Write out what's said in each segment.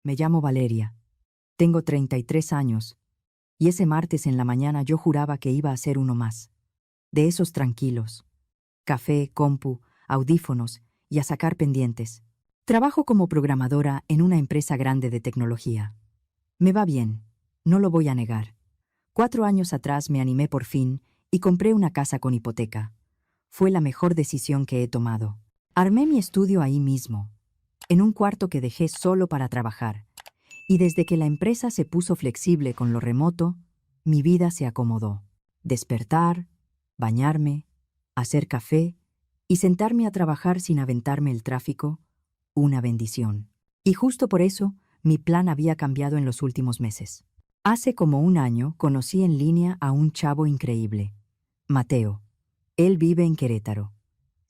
Me llamo Valeria. Tengo 33 años. Y ese martes en la mañana yo juraba que iba a ser uno más. De esos tranquilos. Café, compu, audífonos y a sacar pendientes. Trabajo como programadora en una empresa grande de tecnología. Me va bien, no lo voy a negar. 4 años atrás me animé por fin y compré una casa con hipoteca. Fue la mejor decisión que he tomado. Armé mi estudio ahí mismo, en un cuarto que dejé solo para trabajar. Y desde que la empresa se puso flexible con lo remoto, mi vida se acomodó. Despertar, bañarme, hacer café y sentarme a trabajar sin aventarme el tráfico, una bendición. Y justo por eso, mi plan había cambiado en los últimos meses. Hace como un año conocí en línea a un chavo increíble, Mateo. Él vive en Querétaro.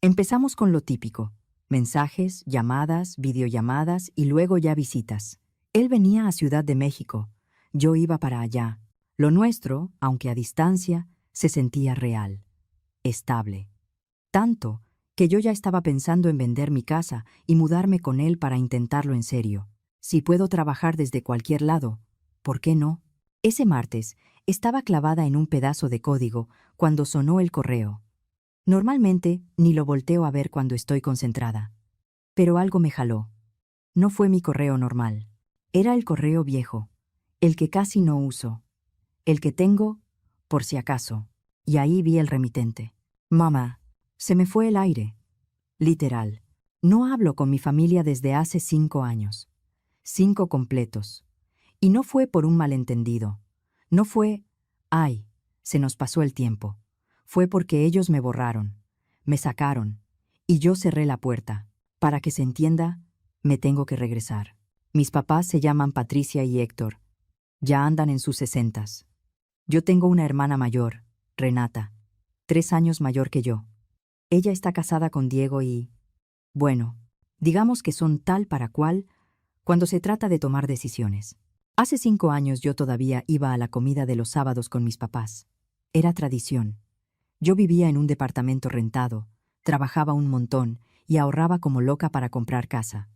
Empezamos con lo típico: mensajes, llamadas, videollamadas y luego ya visitas. Él venía a Ciudad de México, yo iba para allá. Lo nuestro, aunque a distancia, se sentía real, estable. Tanto que yo ya estaba pensando en vender mi casa y mudarme con él para intentarlo en serio. Si puedo trabajar desde cualquier lado, ¿por qué no? Ese martes estaba clavada en un pedazo de código cuando sonó el correo. Normalmente ni lo volteo a ver cuando estoy concentrada. Pero algo me jaló. No fue mi correo normal. Era el correo viejo, el que casi no uso, el que tengo por si acaso. Y ahí vi el remitente. Mamá, se me fue el aire. Literal. No hablo con mi familia desde hace 5 años. 5 completos. Y no fue por un malentendido. No fue, ay, se nos pasó el tiempo. Fue porque ellos me borraron, me sacaron, y yo cerré la puerta. Para que se entienda, me tengo que regresar. Mis papás se llaman Patricia y Héctor. Ya andan en sus 60s. Yo tengo una hermana mayor, Renata, 3 años mayor que yo. Ella está casada con Diego y, bueno, digamos que son tal para cual cuando se trata de tomar decisiones. Hace 5 años yo todavía iba a la comida de los sábados con mis papás. Era tradición. Yo vivía en un departamento rentado, trabajaba un montón y ahorraba como loca para comprar casa.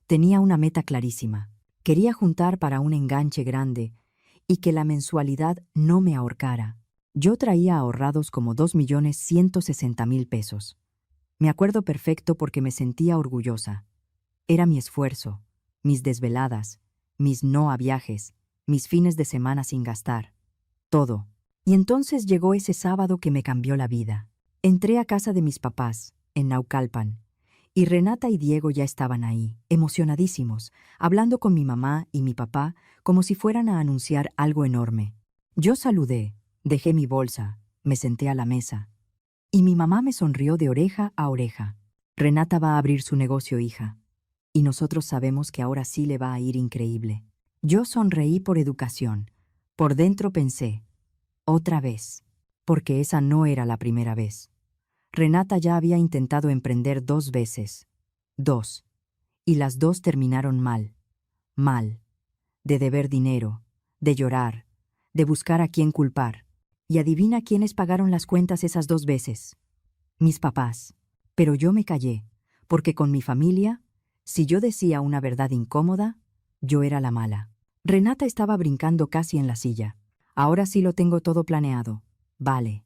Tenía una meta clarísima. Quería juntar para un enganche grande y que la mensualidad no me ahorcara. Yo traía ahorrados como 2.160.000 pesos. Me acuerdo perfecto porque me sentía orgullosa. Era mi esfuerzo, mis desveladas, mis no a viajes, mis fines de semana sin gastar. Todo. Y entonces llegó ese sábado que me cambió la vida. Entré a casa de mis papás, en Naucalpan, y Renata y Diego ya estaban ahí, emocionadísimos, hablando con mi mamá y mi papá como si fueran a anunciar algo enorme. Yo saludé, dejé mi bolsa, me senté a la mesa. Y mi mamá me sonrió de oreja a oreja. Renata va a abrir su negocio, hija. Y nosotros sabemos que ahora sí le va a ir increíble. Yo sonreí por educación. Por dentro pensé, otra vez, porque esa no era la primera vez. Renata ya había intentado emprender 2 veces. 2. Y las 2 terminaron mal. Mal. De deber dinero, de llorar, de buscar a quién culpar. Y adivina quiénes pagaron las cuentas esas 2 veces. Mis papás. Pero yo me callé, porque con mi familia, si yo decía una verdad incómoda, yo era la mala. Renata estaba brincando casi en la silla. Ahora sí lo tengo todo planeado. Vale.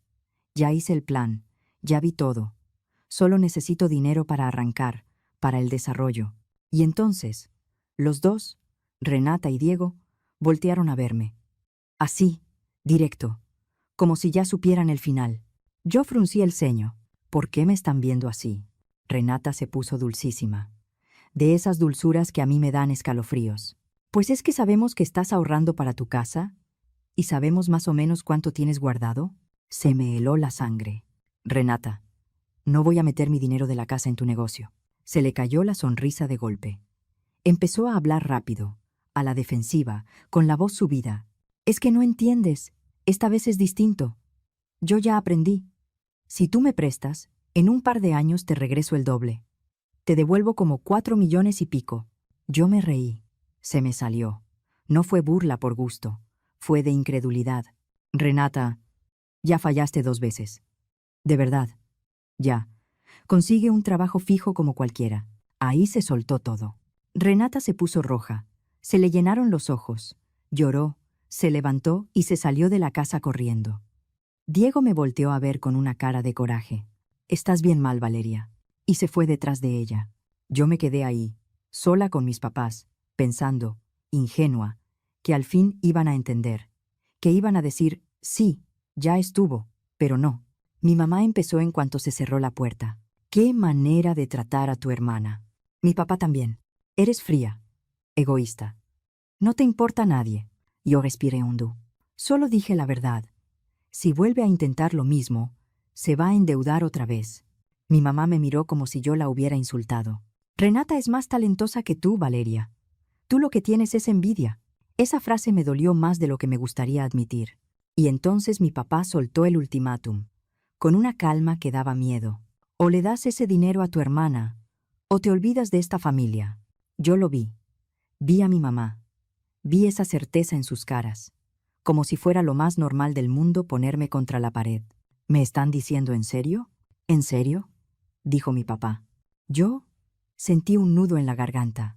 Ya hice el plan, ya vi todo. Solo necesito dinero para arrancar, para el desarrollo. Y entonces, los dos, Renata y Diego, voltearon a verme. Así, directo, como si ya supieran el final. Yo fruncí el ceño. ¿Por qué me están viendo así? Renata se puso dulcísima. De esas dulzuras que a mí me dan escalofríos. Pues es que sabemos que estás ahorrando para tu casa, y sabemos más o menos cuánto tienes guardado. Se me heló la sangre. Renata, no voy a meter mi dinero de la casa en tu negocio. Se le cayó la sonrisa de golpe. Empezó a hablar rápido, a la defensiva, con la voz subida. Es que no entiendes. Esta vez es distinto. Yo ya aprendí. Si tú me prestas, en un par de años te regreso el doble. Te devuelvo como 4 millones y pico. Yo me reí. Se me salió. No fue burla por gusto. Fue de incredulidad. Renata, ya fallaste 2 veces. De verdad. Ya. Consigue un trabajo fijo como cualquiera. Ahí se soltó todo. Renata se puso roja. Se le llenaron los ojos, lloró, se levantó y se salió de la casa corriendo. Diego me volteó a ver con una cara de coraje. «Estás bien mal, Valeria». Y se fue detrás de ella. Yo me quedé ahí, sola con mis papás, pensando, ingenua, que al fin iban a entender, que iban a decir, sí, ya estuvo, pero no. Mi mamá empezó en cuanto se cerró la puerta. «¿Qué manera de tratar a tu hermana?» Mi papá también. «Eres fría, egoísta. No te importa nadie». Yo respiré hondo. Solo dije la verdad. Si vuelve a intentar lo mismo, se va a endeudar otra vez. Mi mamá me miró como si yo la hubiera insultado. «Renata es más talentosa que tú, Valeria. Tú lo que tienes es envidia». Esa frase me dolió más de lo que me gustaría admitir. Y entonces mi papá soltó el ultimátum, con una calma que daba miedo. «O le das ese dinero a tu hermana, o te olvidas de esta familia». Yo lo vi. Vi a mi mamá. Vi esa certeza en sus caras, como si fuera lo más normal del mundo ponerme contra la pared. «¿Me están diciendo en serio? ¿En serio?», dijo mi papá. Yo sentí un nudo en la garganta.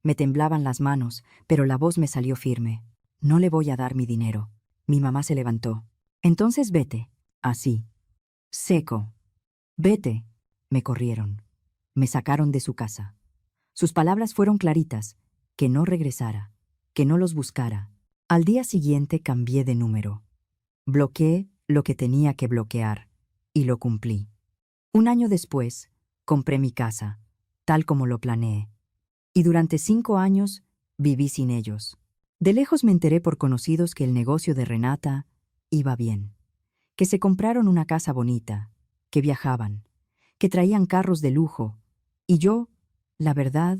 Me temblaban las manos, pero la voz me salió firme. «No le voy a dar mi dinero». Mi mamá se levantó. «Entonces vete». Así. Seco. «Vete». Me corrieron. Me sacaron de su casa. Sus palabras fueron claritas, que no regresara, que no los buscara. Al día siguiente cambié de número. Bloqueé lo que tenía que bloquear, y lo cumplí. Un año después, compré mi casa, tal como lo planeé. Y durante 5 años viví sin ellos. De lejos me enteré por conocidos que el negocio de Renata iba bien, que se compraron una casa bonita, que viajaban, que traían carros de lujo, y yo, la verdad,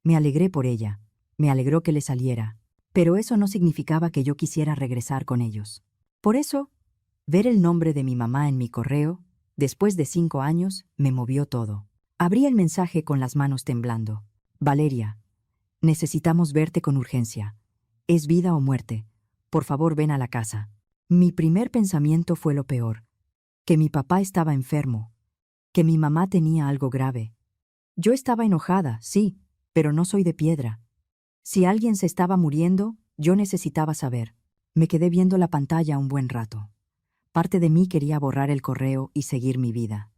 me alegré por ella, me alegró que le saliera, pero eso no significaba que yo quisiera regresar con ellos. Por eso, ver el nombre de mi mamá en mi correo, después de 5 años, me movió todo. Abrí el mensaje con las manos temblando. «Valeria, necesitamos verte con urgencia. Es vida o muerte. Por favor, ven a la casa». Mi primer pensamiento fue lo peor, que mi papá estaba enfermo, que mi mamá tenía algo grave. Yo estaba enojada, sí, pero no soy de piedra. Si alguien se estaba muriendo, yo necesitaba saber. Me quedé viendo la pantalla un buen rato. Parte de mí quería borrar el correo y seguir mi vida.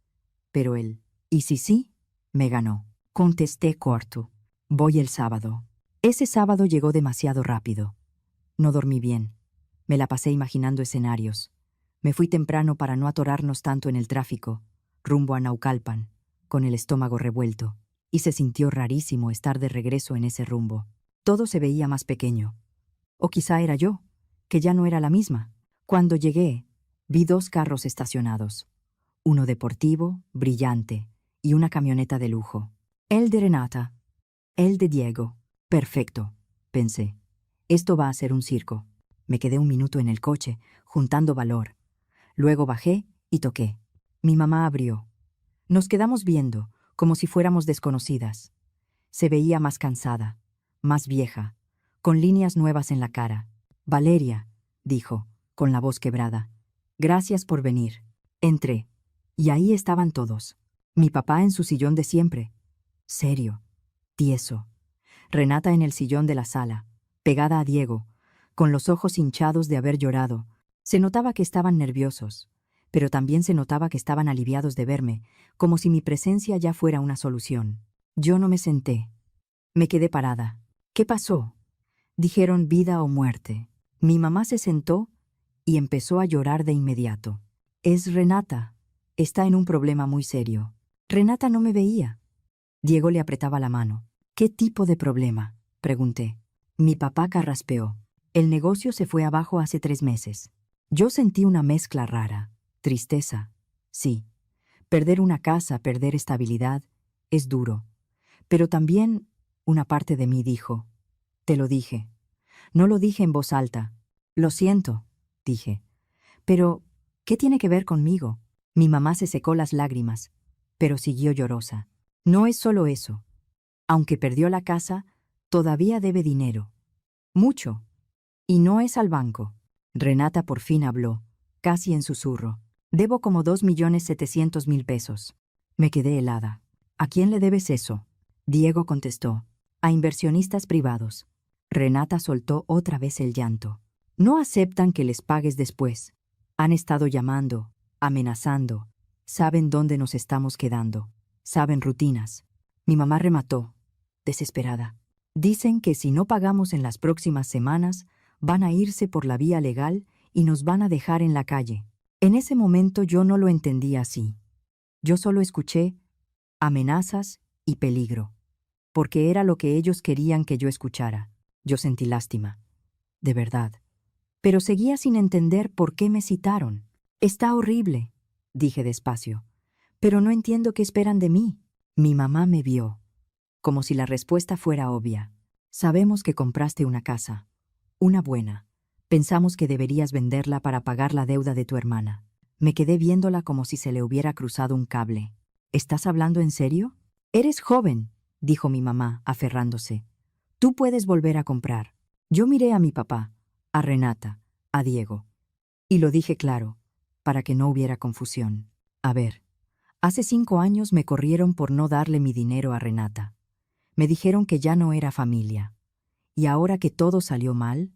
Pero él, ¿y si sí?, me ganó. Contesté corto. «Voy el sábado». Ese sábado llegó demasiado rápido. No dormí bien. Me la pasé imaginando escenarios. Me fui temprano para no atorarnos tanto en el tráfico, rumbo a Naucalpan, con el estómago revuelto, y se sintió rarísimo estar de regreso en ese rumbo. Todo se veía más pequeño. O quizá era yo, que ya no era la misma. Cuando llegué, vi 2 carros estacionados. Uno deportivo, brillante, y una camioneta de lujo. El de Renata. El de Diego. Perfecto, pensé. Esto va a ser un circo. Me quedé un minuto en el coche, juntando valor. Luego bajé y toqué. Mi mamá abrió. Nos quedamos viendo, como si fuéramos desconocidas. Se veía más cansada, más vieja, con líneas nuevas en la cara. «Valeria», dijo, con la voz quebrada, «gracias por venir». Entré, y ahí estaban todos. Mi papá en su sillón de siempre, serio, tieso. Renata en el sillón de la sala, pegada a Diego, con los ojos hinchados de haber llorado. Se notaba que estaban nerviosos, pero también se notaba que estaban aliviados de verme, como si mi presencia ya fuera una solución. Yo no me senté. Me quedé parada. «¿Qué pasó?». Dijeron vida o muerte. Mi mamá se sentó y empezó a llorar de inmediato. «Es Renata. Está en un problema muy serio». Renata no me veía. Diego le apretaba la mano. «¿Qué tipo de problema?», pregunté. Mi papá carraspeó. «El negocio se fue abajo hace 3 meses». Yo sentí una mezcla rara. Tristeza. Sí. Perder una casa, perder estabilidad, es duro. Pero también una parte de mí dijo, «Te lo dije». No lo dije en voz alta. «Lo siento», dije. «Pero, ¿qué tiene que ver conmigo?». Mi mamá se secó las lágrimas, pero siguió llorosa. «No es solo eso. Aunque perdió la casa, todavía debe dinero. Mucho. Y no es al banco». Renata por fin habló, casi en susurro. «Debo como 2.700.000 pesos». Me quedé helada. «¿A quién le debes eso?». Diego contestó. «A inversionistas privados. Renata soltó otra vez el llanto. No aceptan que les pagues después. Han estado llamando, amenazando. Saben dónde nos estamos quedando. Saben rutinas. Mi mamá remató, desesperada. Dicen que si no pagamos en las próximas semanas, van a irse por la vía legal y nos van a dejar en la calle. En ese momento yo no lo entendí así. Yo solo escuché amenazas y peligro, porque era lo que ellos querían que yo escuchara. Yo sentí lástima, de verdad. Pero seguía sin entender por qué me citaron. Está horrible, dije despacio, pero no entiendo qué esperan de mí. Mi mamá me vio, como si la respuesta fuera obvia. Sabemos que compraste una casa, una buena. Pensamos que deberías venderla para pagar la deuda de tu hermana. Me quedé viéndola como si se le hubiera cruzado un cable. ¿Estás hablando en serio? Eres joven, dijo mi mamá, aferrándose. Tú puedes volver a comprar. Yo miré a mi papá, a Renata, a Diego. Y lo dije claro, para que no hubiera confusión. A ver, hace 5 años me corrieron por no darle mi dinero a Renata. Me dijeron que ya no era familia. Y ahora que todo salió mal,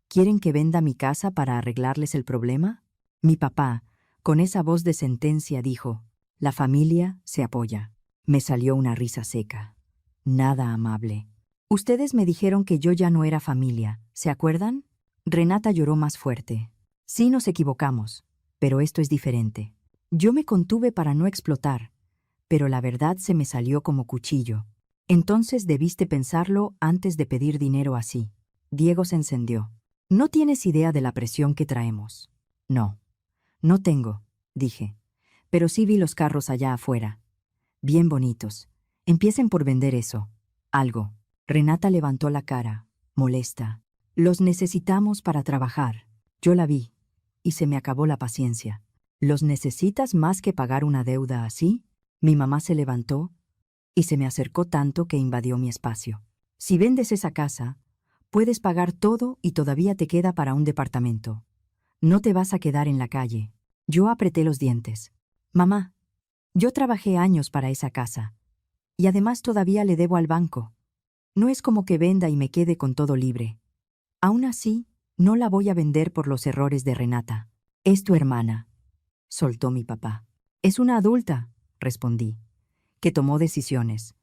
¿quieren que venda mi casa para arreglarles el problema? Mi papá, con esa voz de sentencia, dijo, la familia se apoya. Me salió una risa seca. Nada amable. Ustedes me dijeron que yo ya no era familia, ¿se acuerdan? Renata lloró más fuerte. Sí, nos equivocamos, pero esto es diferente. Yo me contuve para no explotar, pero la verdad se me salió como cuchillo. Entonces debiste pensarlo antes de pedir dinero así. Diego se encendió. No tienes idea de la presión que traemos. No, no tengo, dije. Pero sí vi los carros allá afuera. Bien bonitos. Empiecen por vender eso. Algo. Renata levantó la cara, molesta. Los necesitamos para trabajar. Yo la vi, y se me acabó la paciencia. ¿Los necesitas más que pagar una deuda así? Mi mamá se levantó y se me acercó tanto que invadió mi espacio. Si vendes esa casa, puedes pagar todo y todavía te queda para un departamento. No te vas a quedar en la calle. Yo apreté los dientes. Mamá, yo trabajé años para esa casa. Y además todavía le debo al banco. No es como que venda y me quede con todo libre. Aún así, no la voy a vender por los errores de Renata. Es tu hermana, soltó mi papá. Es una adulta, respondí, que tomó decisiones.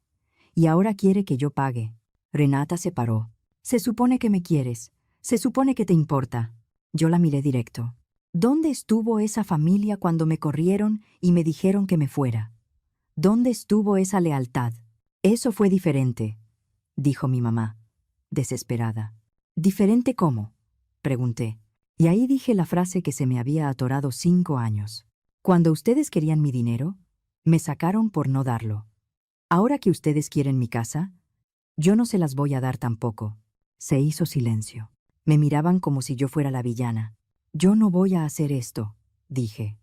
Y ahora quiere que yo pague. Renata se paró. Se supone que me quieres. Se supone que te importa. Yo la miré directo. ¿Dónde estuvo esa familia cuando me corrieron y me dijeron que me fuera? ¿Dónde estuvo esa lealtad? Eso fue diferente, dijo mi mamá, desesperada. ¿Diferente cómo?, pregunté. Y ahí dije la frase que se me había atorado 5 años. Cuando ustedes querían mi dinero, me sacaron por no darlo. Ahora que ustedes quieren mi casa, yo no se las voy a dar tampoco. Se hizo silencio. Me miraban como si yo fuera la villana. Yo no voy a hacer esto, dije.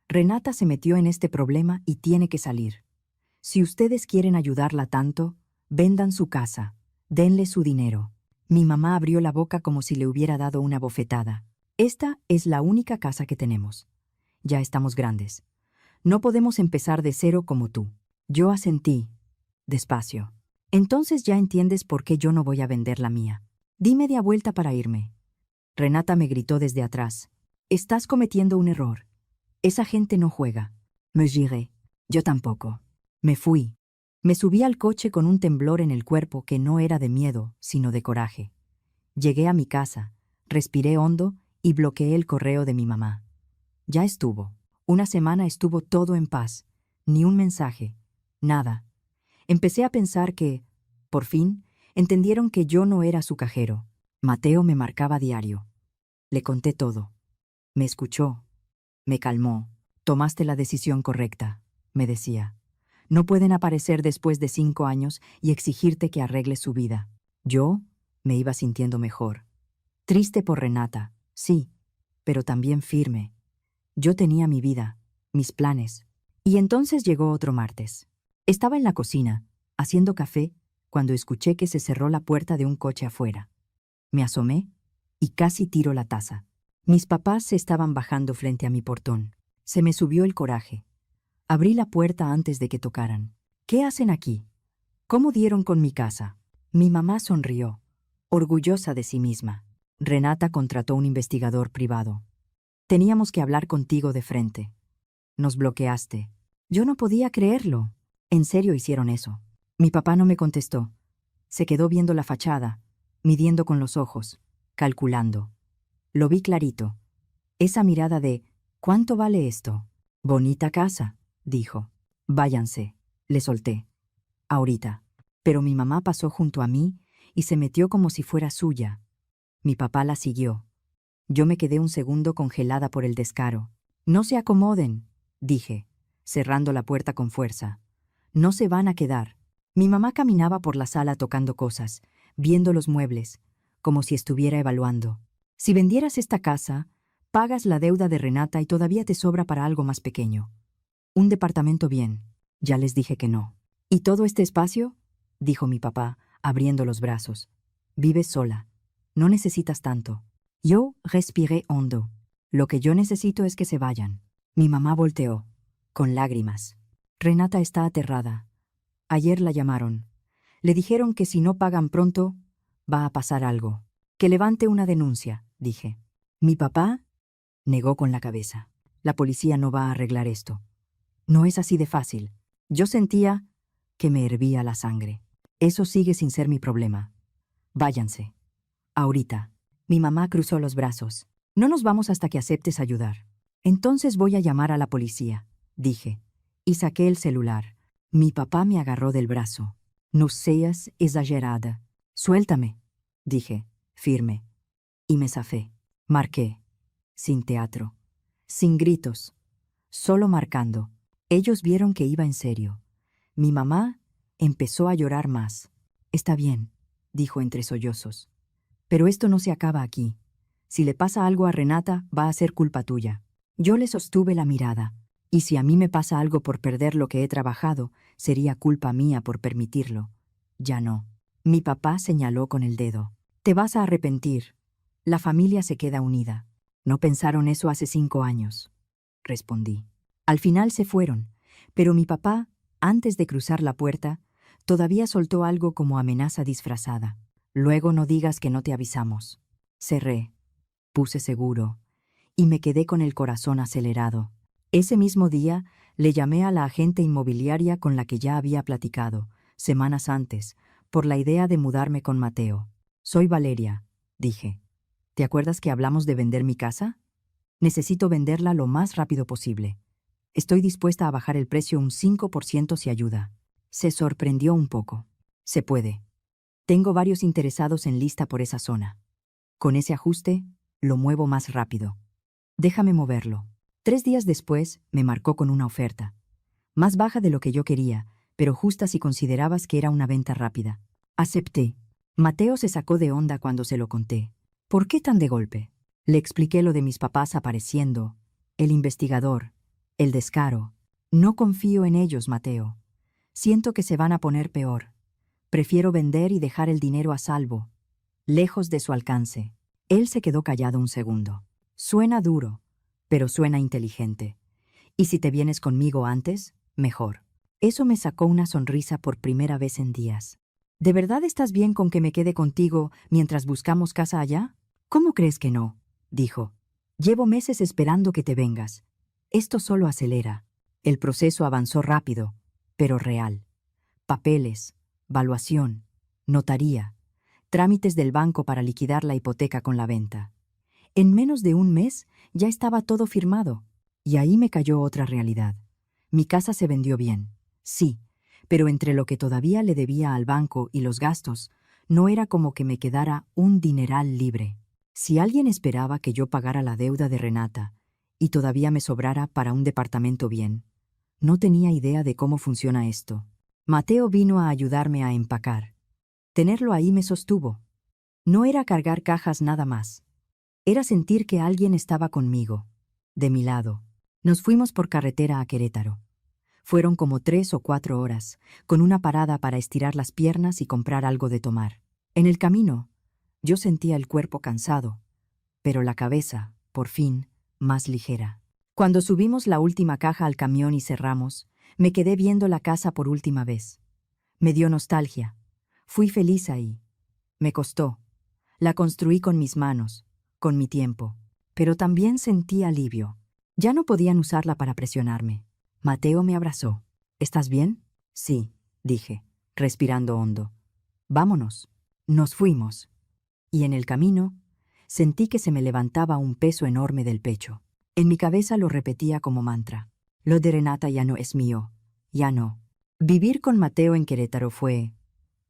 Renata se metió en este problema y tiene que salir. Si ustedes quieren ayudarla tanto, vendan su casa, denle su dinero. Mi mamá abrió la boca como si le hubiera dado una bofetada. Esta es la única casa que tenemos. Ya estamos grandes. No podemos empezar de cero como tú. Yo asentí, despacio. Entonces ya entiendes por qué yo no voy a vender la mía. Di media vuelta para irme. Renata me gritó desde atrás. Estás cometiendo un error. Esa gente no juega. Me giré. Yo tampoco. Me fui. Me subí al coche con un temblor en el cuerpo que no era de miedo, sino de coraje. Llegué a mi casa, respiré hondo y bloqueé el correo de mi mamá. Ya estuvo. Una semana estuvo todo en paz. Ni un mensaje. Nada. Empecé a pensar que, por fin, entendieron que yo no era su cajero. Mateo me marcaba diario. Le conté todo. Me escuchó. Me calmó. Tomaste la decisión correcta, me decía. No pueden aparecer después de 5 años y exigirte que arregles su vida. Yo me iba sintiendo mejor. Triste por Renata, sí, pero también firme. Yo tenía mi vida, mis planes. Y entonces llegó otro martes. Estaba en la cocina, haciendo café, cuando escuché que se cerró la puerta de un coche afuera. Me asomé y casi tiro la taza. Mis papás se estaban bajando frente a mi portón. Se me subió el coraje. Abrí la puerta antes de que tocaran. ¿Qué hacen aquí? ¿Cómo dieron con mi casa? Mi mamá sonrió. orgullosa de sí misma. Renata contrató un investigador privado. Teníamos que hablar contigo de frente. Nos bloqueaste. Yo no podía creerlo. ¿En serio hicieron eso? Mi papá no me contestó. Se quedó viendo la fachada, midiendo con los ojos, calculando. Lo vi clarito. Esa mirada de ¿cuánto vale esto? Bonita casa, dijo. Váyanse, le solté. Ahorita. Pero mi mamá pasó junto a mí y se metió como si fuera suya. Mi papá la siguió. Yo me quedé un segundo congelada por el descaro. No se acomoden, dije, cerrando la puerta con fuerza. No se van a quedar. Mi mamá caminaba por la sala tocando cosas, viendo los muebles, como si estuviera evaluando. Si vendieras esta casa, pagas la deuda de Renata y todavía te sobra para algo más pequeño. Un departamento bien. Ya les dije que no. ¿Y todo este espacio? Dijo mi papá, abriendo los brazos. Vives sola. No necesitas tanto. Yo respiré hondo. Lo que yo necesito es que se vayan. Mi mamá volteó, con lágrimas. Renata está aterrada. Ayer la llamaron. Le dijeron que si no pagan pronto, va a pasar algo. Que levante una denuncia, dije. Mi papá negó con la cabeza. La policía no va a arreglar esto. No es así de fácil. Yo sentía que me hervía la sangre. Eso sigue sin ser mi problema. Váyanse. Ahorita. Mi mamá cruzó los brazos. No nos vamos hasta que aceptes ayudar. Entonces voy a llamar a la policía, dije, y saqué el celular. Mi papá me agarró del brazo. No seas exagerada. Suéltame, dije, firme. Y me zafé. Marqué. Sin teatro. Sin gritos. Solo marcando. Ellos vieron que iba en serio. Mi mamá empezó a llorar más. Está bien, dijo entre sollozos. Pero esto no se acaba aquí. Si le pasa algo a Renata, va a ser culpa tuya. Yo le sostuve la mirada. Y si a mí me pasa algo por perder lo que he trabajado, sería culpa mía por permitirlo. Ya no. Mi papá señaló con el dedo. Te vas a arrepentir. La familia se queda unida. No pensaron eso hace 5 años. Respondí. Al final se fueron, pero mi papá, antes de cruzar la puerta, todavía soltó algo como amenaza disfrazada. Luego no digas que no te avisamos. Cerré, puse seguro, y me quedé con el corazón acelerado. Ese mismo día le llamé a la agente inmobiliaria con la que ya había platicado, semanas antes, por la idea de mudarme con Mateo. Soy Valeria, dije. ¿Te acuerdas que hablamos de vender mi casa? Necesito venderla lo más rápido posible. Estoy dispuesta a bajar el precio un 5% si ayuda. Se sorprendió un poco. Se puede. Tengo varios interesados en lista por esa zona. Con ese ajuste, lo muevo más rápido. Déjame moverlo. 3 días después, me marcó con una oferta. Más baja de lo que yo quería, pero justa si considerabas que era una venta rápida. Acepté. Mateo se sacó de onda cuando se lo conté. ¿Por qué tan de golpe? Le expliqué lo de mis papás apareciendo, el investigador, el descaro. No confío en ellos, Mateo. Siento que se van a poner peor. Prefiero vender y dejar el dinero a salvo, lejos de su alcance. Él se quedó callado un segundo. Suena duro, pero suena inteligente. Y si te vienes conmigo antes, mejor. Eso me sacó una sonrisa por primera vez en días. ¿De verdad estás bien con que me quede contigo mientras buscamos casa allá? ¿Cómo crees que no? Dijo. Llevo meses esperando que te vengas. Esto solo acelera. El proceso avanzó rápido, pero real. Papeles, valuación, notaría, trámites del banco para liquidar la hipoteca con la venta. En menos de un mes ya estaba todo firmado. Y ahí me cayó otra realidad. Mi casa se vendió bien, sí, pero entre lo que todavía le debía al banco y los gastos, no era como que me quedara un dineral libre. Si alguien esperaba que yo pagara la deuda de Renata y todavía me sobrara para un departamento bien, no tenía idea de cómo funciona esto. Mateo vino a ayudarme a empacar. Tenerlo ahí me sostuvo. No era cargar cajas nada más. Era sentir que alguien estaba conmigo, de mi lado. Nos fuimos por carretera a Querétaro. Fueron como 3 o 4 horas, con una parada para estirar las piernas y comprar algo de tomar. En el camino, yo sentía el cuerpo cansado, pero la cabeza, por fin, más ligera. Cuando subimos la última caja al camión y cerramos, me quedé viendo la casa por última vez. Me dio nostalgia. Fui feliz ahí. Me costó. La construí con mis manos, con mi tiempo. Pero también sentí alivio. Ya no podían usarla para presionarme. Mateo me abrazó. ¿Estás bien? Sí, dije, respirando hondo. Vámonos. Nos fuimos. Y en el camino, sentí que se me levantaba un peso enorme del pecho. En mi cabeza lo repetía como mantra. Lo de Renata ya no es mío. Ya no. Vivir con Mateo en Querétaro fue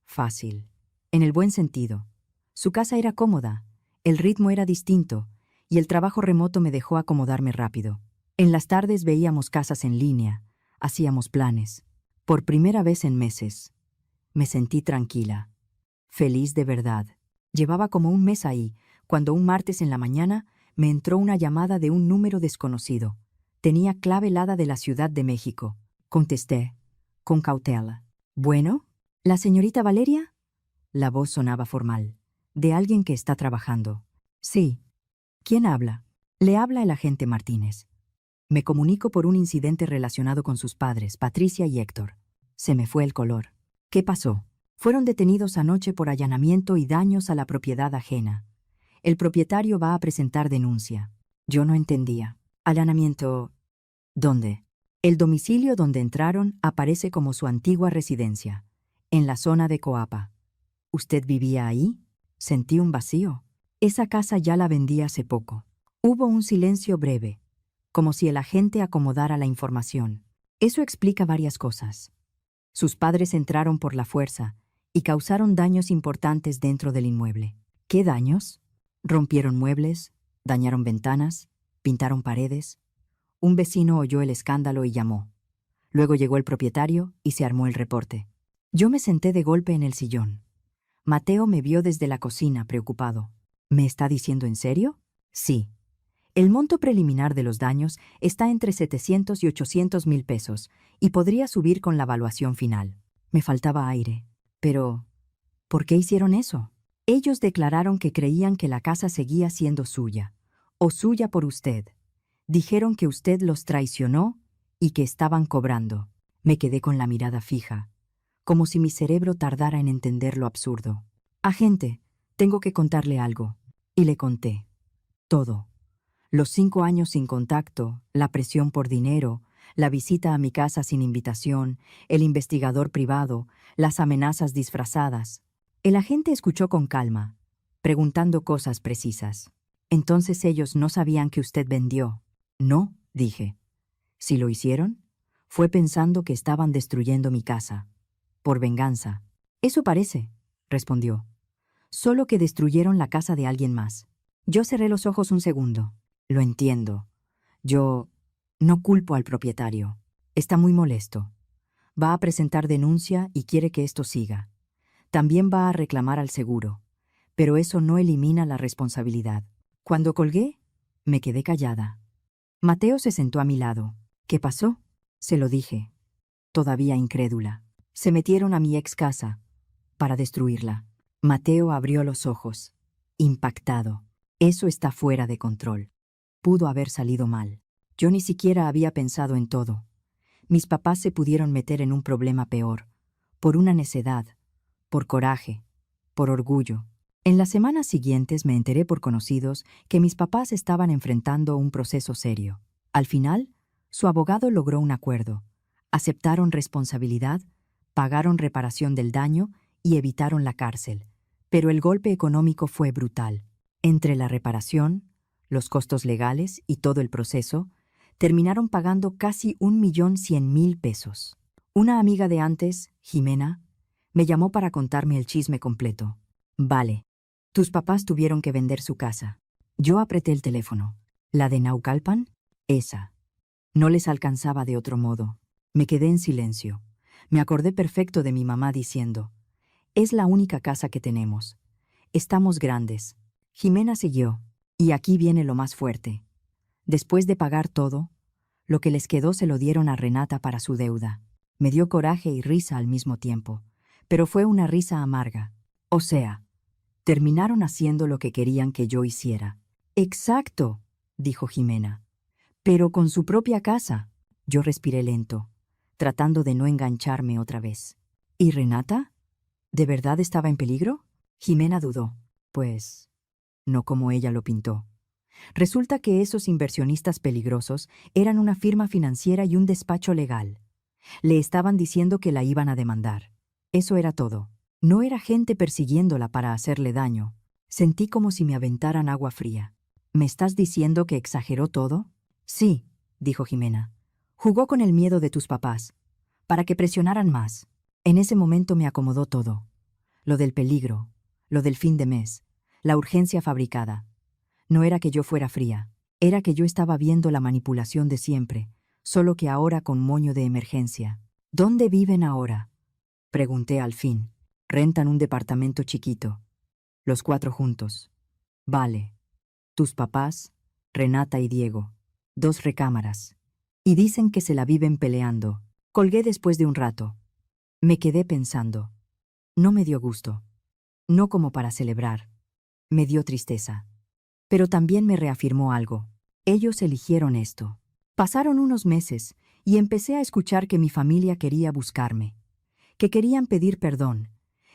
fácil, en el buen sentido. Su casa era cómoda, el ritmo era distinto, y el trabajo remoto me dejó acomodarme rápido. En las tardes veíamos casas en línea, hacíamos planes. Por primera vez en meses, me sentí tranquila, feliz de verdad. Llevaba como un mes ahí, cuando un martes en la mañana me entró una llamada de un número desconocido. Tenía clave helada de la Ciudad de México. Contesté, con cautela. ¿Bueno? ¿La señorita Valeria? La voz sonaba formal, de alguien que está trabajando. Sí. ¿Quién habla? Le habla el agente Martínez. Me comunico por un incidente relacionado con sus padres, Patricia y Héctor. Se me fue el color. ¿Qué pasó? Fueron detenidos anoche por allanamiento y daños a la propiedad ajena. El propietario va a presentar denuncia. Yo no entendía. ¿Allanamiento? ¿Dónde? El domicilio donde entraron aparece como su antigua residencia, en la zona de Coapa. ¿Usted vivía ahí? Sentí un vacío. Esa casa ya la vendí hace poco. Hubo un silencio breve, como si el agente acomodara la información. Eso explica varias cosas. Sus padres entraron por la fuerza y causaron daños importantes dentro del inmueble. ¿Qué daños? Rompieron muebles, dañaron ventanas, pintaron paredes. Un vecino oyó el escándalo y llamó. Luego llegó el propietario y se armó el reporte. Yo me senté de golpe en el sillón. Mateo me vio desde la cocina, preocupado. ¿Me está diciendo en serio? Sí. El monto preliminar de los daños está entre 700 y 800 mil pesos y podría subir con la evaluación final. Me faltaba aire. Pero, ¿por qué hicieron eso? Ellos declararon que creían que la casa seguía siendo suya, o suya por usted. Dijeron que usted los traicionó y que estaban cobrando. Me quedé con la mirada fija, como si mi cerebro tardara en entender lo absurdo. Agente, tengo que contarle algo. Y le conté. Todo. Los 5 años sin contacto, la presión por dinero, la visita a mi casa sin invitación, el investigador privado, las amenazas disfrazadas. El agente escuchó con calma, preguntando cosas precisas. Entonces ellos no sabían que usted vendió. No, dije. Si lo hicieron, fue pensando que estaban destruyendo mi casa. Por venganza. Eso parece, respondió. Solo que destruyeron la casa de alguien más. Yo cerré los ojos un segundo. Lo entiendo. Yo no culpo al propietario. Está muy molesto. Va a presentar denuncia y quiere que esto siga. También va a reclamar al seguro. Pero eso no elimina la responsabilidad. Cuando colgué, me quedé callada. Mateo se sentó a mi lado. ¿Qué pasó? Se lo dije, todavía incrédula. Se metieron a mi ex casa para destruirla. Mateo abrió los ojos, impactado. Eso está fuera de control. Pudo haber salido mal. Yo ni siquiera había pensado en todo. Mis papás se pudieron meter en un problema peor, por una necedad, por coraje, por orgullo. En las semanas siguientes me enteré por conocidos que mis papás estaban enfrentando un proceso serio. Al final, su abogado logró un acuerdo. Aceptaron responsabilidad, pagaron reparación del daño y evitaron la cárcel. Pero el golpe económico fue brutal. Entre la reparación, los costos legales y todo el proceso, terminaron pagando casi 1.100.000 pesos. Una amiga de antes, Jimena, me llamó para contarme el chisme completo. Vale, tus papás tuvieron que vender su casa. Yo apreté el teléfono. ¿La de Naucalpan? Esa. No les alcanzaba de otro modo. Me quedé en silencio. Me acordé perfecto de mi mamá diciendo, es la única casa que tenemos. Estamos grandes. Jimena siguió. Y aquí viene lo más fuerte. Después de pagar todo, lo que les quedó se lo dieron a Renata para su deuda. Me dio coraje y risa al mismo tiempo, pero fue una risa amarga. O sea, terminaron haciendo lo que querían que yo hiciera. Exacto, dijo Jimena. Pero con su propia casa. Yo respiré lento, tratando de no engancharme otra vez. ¿Y Renata? ¿De verdad estaba en peligro? Jimena dudó. Pues, no como ella lo pintó. Resulta que esos inversionistas peligrosos eran una firma financiera y un despacho legal. Le estaban diciendo que la iban a demandar. Eso era todo. No era gente persiguiéndola para hacerle daño. Sentí como si me aventaran agua fría. ¿Me estás diciendo que exageró todo? Sí, dijo Jimena. Jugó con el miedo de tus papás, para que presionaran más. En ese momento me acomodó todo. Lo del peligro, lo del fin de mes, la urgencia fabricada. No era que yo fuera fría, era que yo estaba viendo la manipulación de siempre, solo que ahora con moño de emergencia. ¿Dónde viven ahora? Pregunté al fin. Rentan un departamento chiquito. Los 4 juntos. Vale. Tus papás, Renata y Diego. 2 recámaras. Y dicen que se la viven peleando. Colgué después de un rato. Me quedé pensando. No me dio gusto. No como para celebrar. Me dio tristeza. Pero también me reafirmó algo. Ellos eligieron esto. Pasaron unos meses y empecé a escuchar que mi familia quería buscarme, que querían pedir perdón,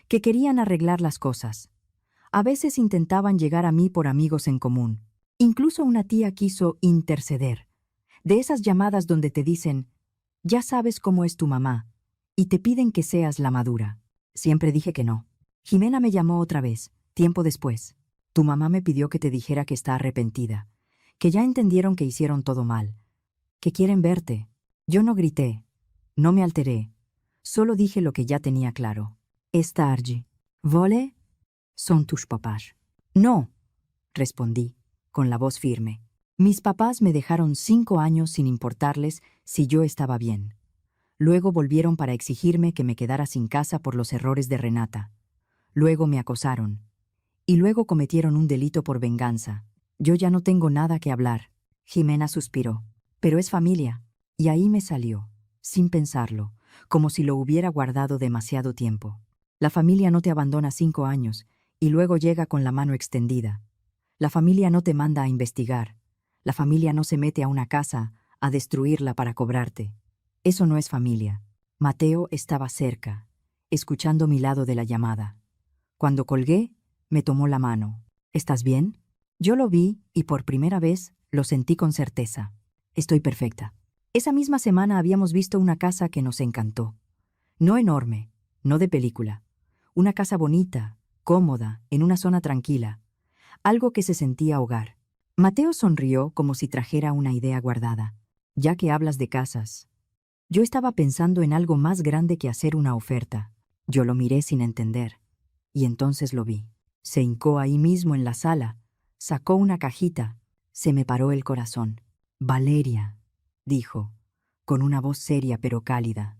que querían arreglar las cosas. A veces intentaban llegar a mí por amigos en común. Incluso una tía quiso interceder. De esas llamadas donde te dicen, ya sabes cómo es tu mamá, y te piden que seas la madura. Siempre dije que no. Jimena me llamó otra vez, tiempo después. Tu mamá me pidió que te dijera que está arrepentida, que ya entendieron que hicieron todo mal, que quieren verte. Yo no grité, no me alteré, solo dije lo que ya tenía claro. Esta tarde. ¿Vole? Son tus papás. No, respondí, con la voz firme. Mis papás me dejaron 5 años sin importarles si yo estaba bien. Luego volvieron para exigirme que me quedara sin casa por los errores de Renata. Luego me acosaron. Y luego cometieron un delito por venganza. Yo ya no tengo nada que hablar. Jimena suspiró. Pero es familia. Y ahí me salió, sin pensarlo, como si lo hubiera guardado demasiado tiempo. La familia no te abandona 5 años y luego llega con la mano extendida. La familia no te manda a investigar. La familia no se mete a una casa a destruirla para cobrarte. Eso no es familia. Mateo estaba cerca, escuchando mi lado de la llamada. Cuando colgué, me tomó la mano. ¿Estás bien? Yo lo vi y por primera vez lo sentí con certeza. Estoy perfecta. Esa misma semana habíamos visto una casa que nos encantó. No enorme, no de película. Una casa bonita, cómoda, en una zona tranquila. Algo que se sentía hogar. Mateo sonrió como si trajera una idea guardada. Ya que hablas de casas. Yo estaba pensando en algo más grande que hacer una oferta. Yo lo miré sin entender. Y entonces lo vi. Se hincó ahí mismo en la sala, sacó una cajita, se me paró el corazón. Valeria, dijo, con una voz seria pero cálida.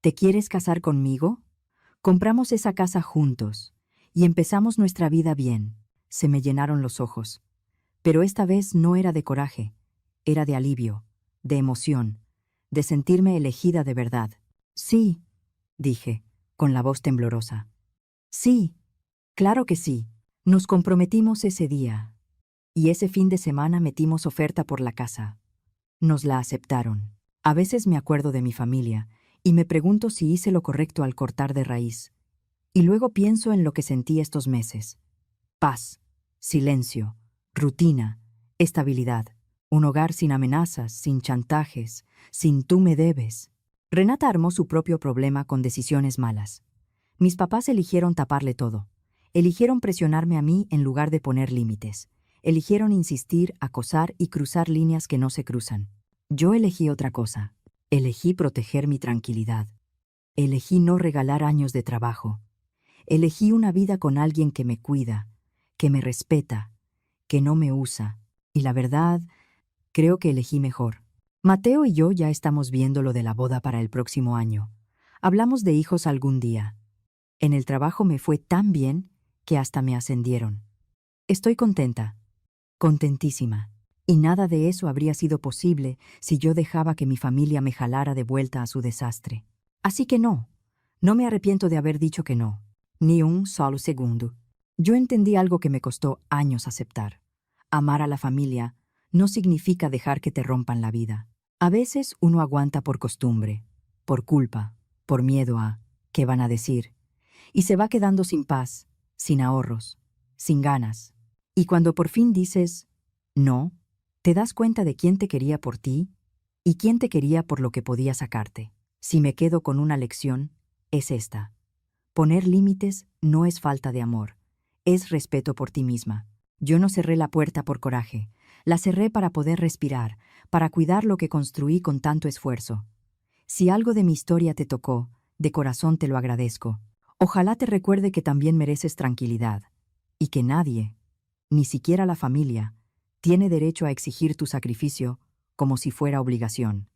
¿Te quieres casar conmigo? Compramos esa casa juntos y empezamos nuestra vida bien. Se me llenaron los ojos. Pero esta vez no era de coraje, era de alivio, de emoción, de sentirme elegida de verdad. Sí, dije, con la voz temblorosa. Sí. Claro que sí. Nos comprometimos ese día. Y ese fin de semana metimos oferta por la casa. Nos la aceptaron. A veces me acuerdo de mi familia y me pregunto si hice lo correcto al cortar de raíz. Y luego pienso en lo que sentí estos meses. Paz, silencio, rutina, estabilidad. Un hogar sin amenazas, sin chantajes, sin tú me debes. Renata armó su propio problema con decisiones malas. Mis papás eligieron taparle todo. Eligieron presionarme a mí en lugar de poner límites. Eligieron insistir, acosar y cruzar líneas que no se cruzan. Yo elegí otra cosa. Elegí proteger mi tranquilidad. Elegí no regalar años de trabajo. Elegí una vida con alguien que me cuida, que me respeta, que no me usa. Y la verdad, creo que elegí mejor. Mateo y yo ya estamos viendo lo de la boda para el próximo año. Hablamos de hijos algún día. En el trabajo me fue tan bien que hasta me ascendieron. Estoy contenta, contentísima. Y nada de eso habría sido posible si yo dejaba que mi familia me jalara de vuelta a su desastre. Así que no me arrepiento de haber dicho que no, ni un solo segundo. Yo entendí algo que me costó años aceptar. Amar a la familia no significa dejar que te rompan la vida. A veces uno aguanta por costumbre, por culpa, por miedo a ¿qué van a decir? Y se va quedando sin paz, sin ahorros, sin ganas. Y cuando por fin dices, no, te das cuenta de quién te quería por ti y quién te quería por lo que podía sacarte. Si me quedo con una lección, es esta. Poner límites no es falta de amor, es respeto por ti misma. Yo no cerré la puerta por coraje, la cerré para poder respirar, para cuidar lo que construí con tanto esfuerzo. Si algo de mi historia te tocó, de corazón te lo agradezco. Ojalá te recuerde que también mereces tranquilidad, y que nadie, ni siquiera la familia, tiene derecho a exigir tu sacrificio como si fuera obligación.